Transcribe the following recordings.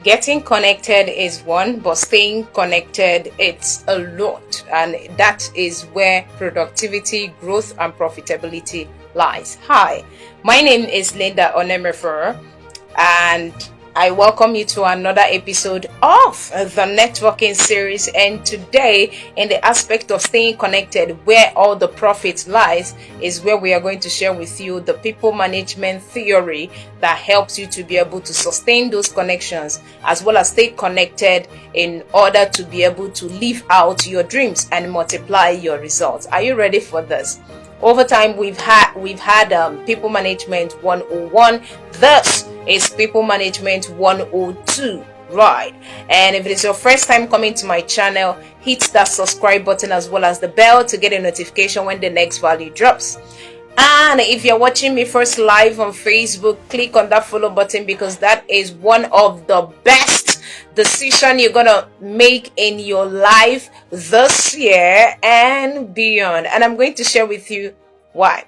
Getting connected is one, but staying connected, it's a lot. And that is where productivity, growth, and profitability lies. Hi, my name is Linda Onemefer, and I welcome you to another episode of the networking series. And today, in the aspect of staying connected, where all the profit lies, is where we are going to share with you the people management theory that helps you to be able to sustain those connections as well as stay connected in order to be able to live out your dreams and multiply your results. Are you ready for this? Over time, we've had people management 101. This is people management 102, right? And if it is your first time coming to my channel, hit that subscribe button as well as the bell to get a notification when the next value drops. And if you're watching me first live on Facebook, click on that follow button, because that is one of the best decision you're gonna make in your life this year and beyond. And I'm going to share with you why.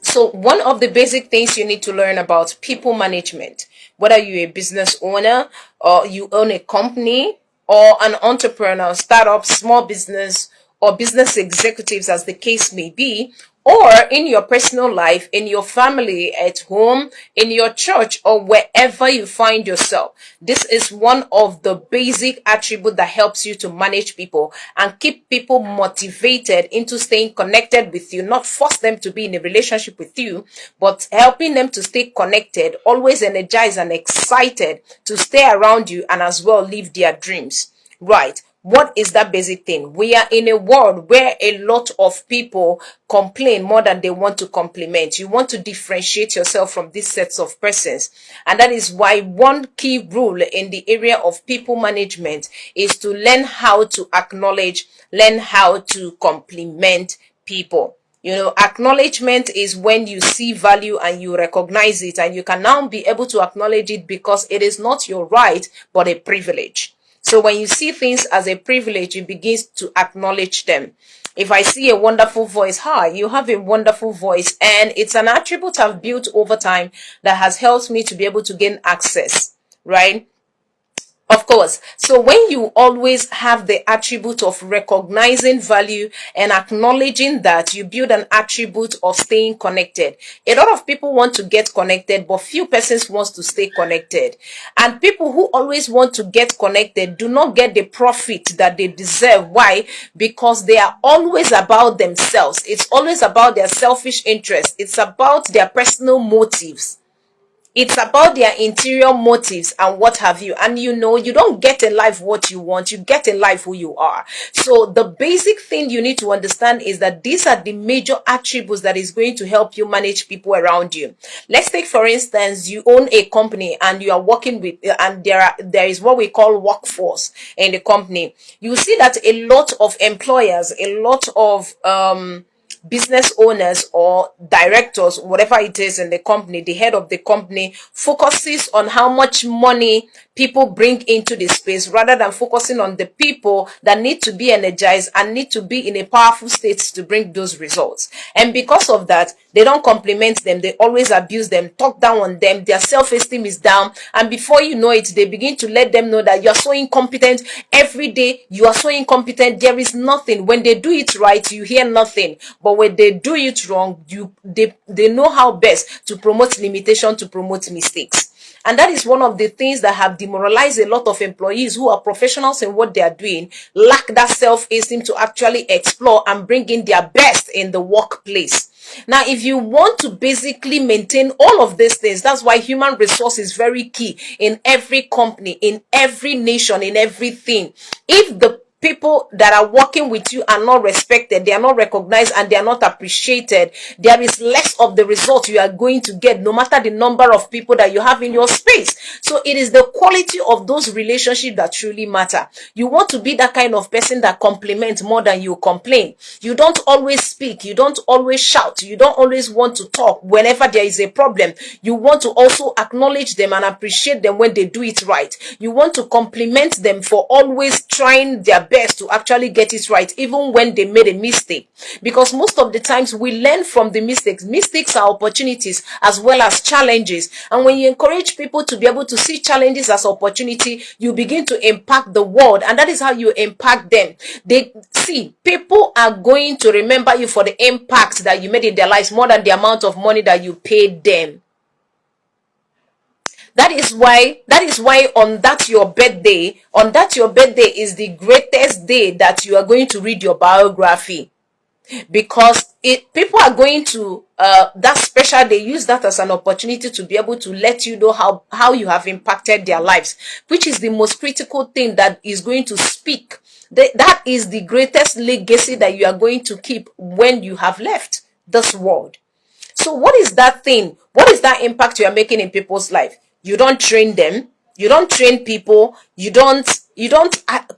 So one of the basic things you need to learn about people management, whether you're a business owner or you own a company or an entrepreneur, startup, small business, or business executives, as the case may be, or in your personal life, in your family, at home, in your church, or wherever you find yourself. This is one of the basic attributes that helps you to manage people and keep people motivated into staying connected with you, not force them to be in a relationship with you, but helping them to stay connected, always energized and excited to stay around you and as well live their dreams. Right. What is that basic thing? We are in a world where a lot of people complain more than they want to compliment. You want to differentiate yourself from these sets of persons. And that is why one key rule in the area of people management is to learn how to acknowledge, learn how to compliment people. Acknowledgement is when you see value and you recognize it, and you can now be able to acknowledge it because it is not your right, but a privilege. So when you see things as a privilege, you begin to acknowledge them. If I see a wonderful voice, hi, you have a wonderful voice, and it's an attribute I've built over time that has helped me to be able to gain access, right? Of course. So when you always have the attribute of recognizing value and acknowledging that, you build an attribute of staying connected. A lot of people want to get connected, but few persons wants to stay connected. And people who always want to get connected do not get the profit that they deserve. Why? Because they are always about themselves. It's always about their selfish interests. It's about their personal motives. It's about their interior motives and what have you. And you don't get in life what you want. You get in life who you are. So the basic thing you need to understand is that these are the major attributes that is going to help you manage people around you. Let's take, for instance, you own a company and you are working with, and there is what we call workforce in the company. You see that a lot of employers, a lot of, business owners or directors, whatever it is in the company, the head of the company focuses on how much money people bring into the space rather than focusing on the people that need to be energized and need to be in a powerful state to bring those results. And because of that, they don't compliment them. They always abuse them, talk down on them. Their self-esteem is down. And before you know it, they begin to let them know that you are so incompetent. Every day, you are so incompetent. There is nothing. When they do it right, you hear nothing. But when they do it wrong, they know how best to promote limitation, to promote mistakes. And that is one of the things that have demoralized a lot of employees who are professionals in what they are doing, lack that self-esteem to actually explore and bring in their best in the workplace. Now, if you want to basically maintain all of these things, that's why human resource is very key in every company, in every nation, in everything. If the people that are working with you are not respected, they are not recognized, and they are not appreciated, there is less of the result you are going to get, no matter the number of people that you have in your space. So it is the quality of those relationships that truly matter. You want to be that kind of person that compliments more than you complain. You don't always speak, you don't always shout, you don't always want to talk whenever there is a problem. You want to also acknowledge them and appreciate them when they do it right. You want to compliment them for always trying their best to actually get it right, even when they made a mistake. Because most of the times we learn from the mistakes. Mistakes are opportunities as well as challenges. And when you encourage people to be able able to see challenges as opportunity, you begin to impact the world, and that is how you impact them. They see, people are going to remember you for the impact that you made in their lives more than the amount of money that you paid them. That is why on that your birthday is the greatest day that you are going to read your biography, because people are going to that special day use that as an opportunity to be able to let you know how you have impacted their lives, which is the most critical thing that is going to speak. That is the greatest legacy that you are going to keep when you have left this world. So what is that thing? What is that impact you are making in people's life? You don't train them. You don't train people. You don't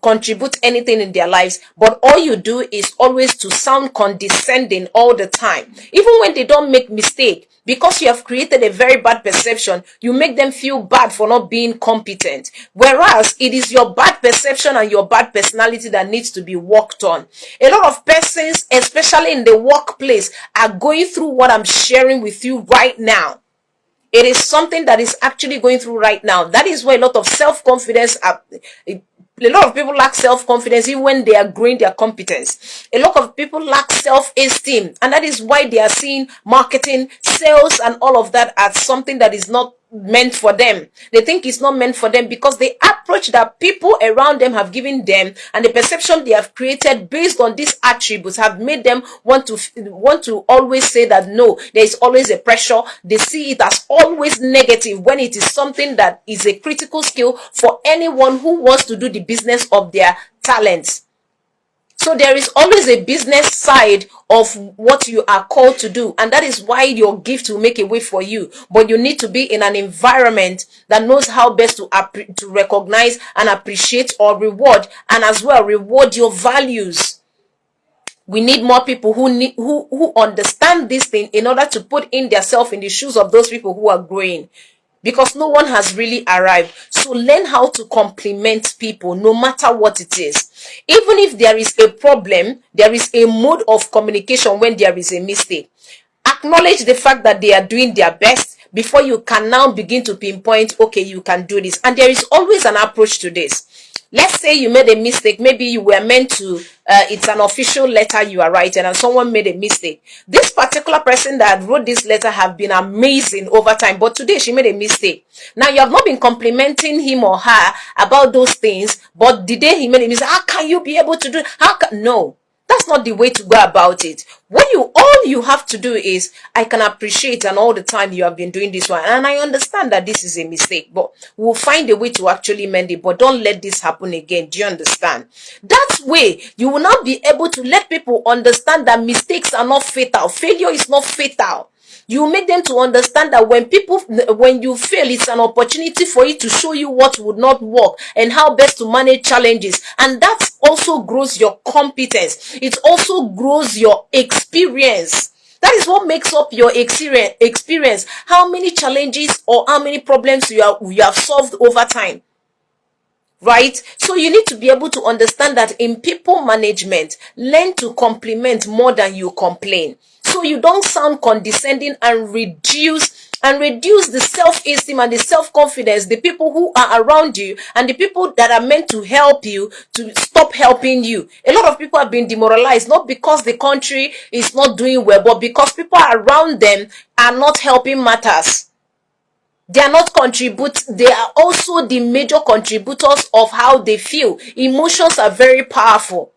contribute anything in their lives, but all you do is always to sound condescending all the time. Even when they don't make mistake, because you have created a very bad perception, you make them feel bad for not being competent. Whereas it is your bad perception and your bad personality that needs to be worked on. A lot of persons, especially in the workplace, are going through what I'm sharing with you right now. It is something that is actually going through right now. That is why a lot of self-confidence, a lot of people lack self-confidence even when they are growing their competence. A lot of people lack self-esteem, and that is why they are seeing marketing, sales, and all of that as something that is not meant for them. They think it's not meant for them because the approach that people around them have given them and the perception they have created based on these attributes have made them want to always say that no, there is always a pressure. They see it as always negative when it is something that is a critical skill for anyone who wants to do the business of their talents. So there is always a business side of what you are called to do, and that is why your gift will make a way for you. But you need to be in an environment that knows how best to recognize and appreciate or reward, and as well reward your values. We need more people who understand this thing in order to put in themselves in the shoes of those people who are growing, because no one has really arrived. So learn how to compliment people no matter what it is. Even if there is a problem, there is a mode of communication when there is a mistake. Acknowledge the fact that they are doing their best before you can now begin to pinpoint, okay, you can do this. And there is always an approach to this. Let's say you made a mistake. Maybe you were meant to, it's an official letter you are writing and someone made a mistake. This particular person that wrote this letter have been amazing over time, but today she made a mistake. Now you have not been complimenting him or her about those things, but the day he made a mistake, how can you be able to do it? No. That's not the way to go about it. All you have to do is, I can appreciate, and all the time you have been doing this one, and I understand that this is a mistake, but we'll find a way to actually mend it, but don't let this happen again. Do you understand? That way, you will now be able to let people understand that mistakes are not fatal. Failure is not fatal. You make them to understand that when you fail, it's an opportunity for it to show you what would not work and how best to manage challenges. And that also grows your competence. It also grows your experience. That is what makes up your experience. How many challenges or how many problems you have solved over time. Right? So you need to be able to understand that in people management, learn to compliment more than you complain. So you don't sound condescending and reduce the self-esteem and the self-confidence, the people who are around you and the people that are meant to help you, to stop helping you. A lot of people have been demoralized, not because the country is not doing well, but because people around them are not helping matters. They are not they are also the major contributors of how they feel. Emotions are very powerful.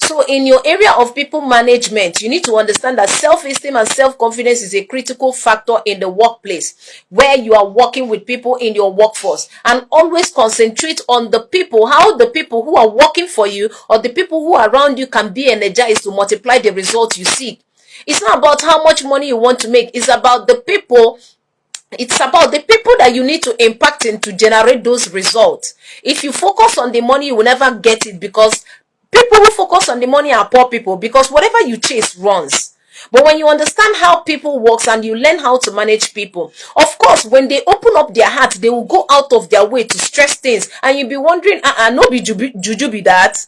So in your area of people management, you need to understand that self-esteem and self-confidence is a critical factor in the workplace where you are working with people in your workforce, and always concentrate on the people, how the people who are working for you or the people who are around you can be energized to multiply the results you seek. It's not about how much money you want to make. It's about the people. It's about the people that you need to impact in to generate those results. If you focus on the money, you will never get it, because people who focus on the money are poor people, because whatever you chase runs. But when you understand how people works and you learn how to manage people, of course, when they open up their heart, they will go out of their way to stress things, and you'll be wondering, no be juju be that.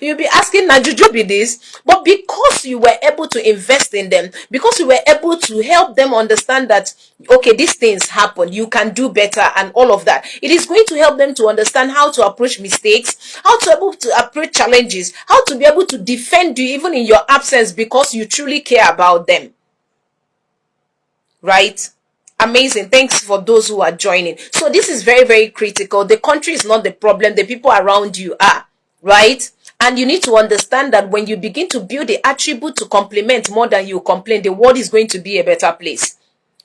You'll be asking, na juju be this? But because you were able to invest in them, because you were able to help them understand that, okay, these things happen, you can do better, and all of that, it is going to help them to understand how to approach mistakes, how to be able to approach challenges, how to be able to defend you even in your absence, because you truly care about them. Right? Amazing. Thanks for those who are joining. So this is very, very critical. The country is not the problem, the people around you are. Right? And you need to understand that when you begin to build the attribute to complement more than you complain, the world is going to be a better place.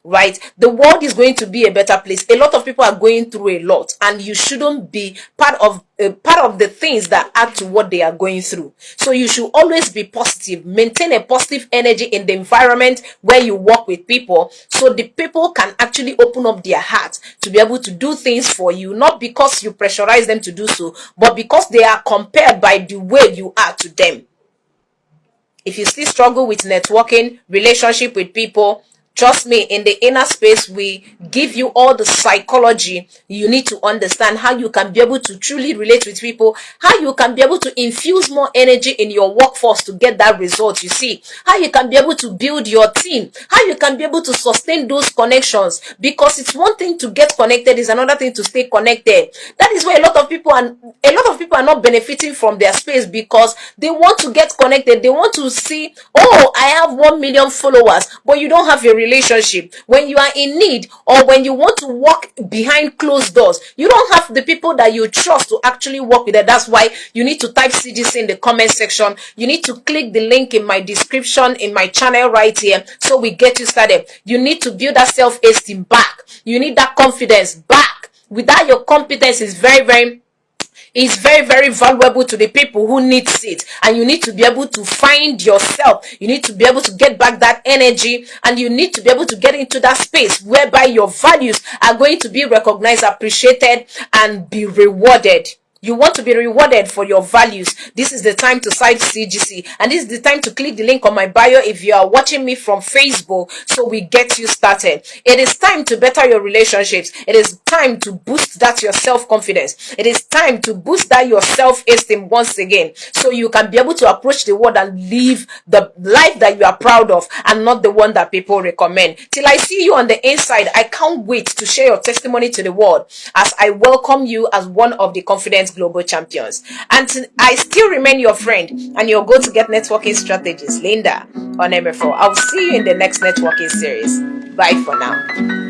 Right? The world is going to be a better place. A lot of people are going through a lot, and you shouldn't be part of the things that add to what they are going through. So you should always be positive, maintain a positive energy in the environment where you work with people, so the people can actually open up their heart to be able to do things for you, not because you pressurize them to do so, but because they are compared by the way you are to them. If you still struggle with networking, relationship with people, trust me, in the inner space, we give you all the psychology you need to understand how you can be able to truly relate with people, how you can be able to infuse more energy in your workforce to get that result. You see, how you can be able to build your team, how you can be able to sustain those connections, because it's one thing to get connected, is another thing to stay connected. That is why a lot of people are not benefiting from their space, because they want to get connected. They want to see, oh, I have 1 million followers, but you don't have a relationship. When you are in need, or when you want to walk behind closed doors, you don't have the people that you trust to actually work with them. That's why you need to type CGC in the comment section. You need to click the link in my description in my channel right here, so we get you started. You need to build that self-esteem back. You need that confidence back. Without your competence is very, very valuable to the people who needs it. And you need to be able to find yourself. You need to be able to get back that energy, and you need to be able to get into that space whereby your values are going to be recognized, appreciated, and be rewarded. You want to be rewarded for your values. This is the time to cite CGC, and this is the time to click the link on my bio if you are watching me from Facebook, so we get you started. It is time to better your relationships. It is time to boost that your self-confidence. It is time to boost that your self-esteem once again, so you can be able to approach the world and live the life that you are proud of, and not the one that people recommend. Till I see you on the inside, I can't wait to share your testimony to the world, as I welcome you as one of the Confidence Global Champions. And I still remain your friend and your go-to-get networking strategist, Linda on MFO. I'll see you in the next networking series. Bye for now.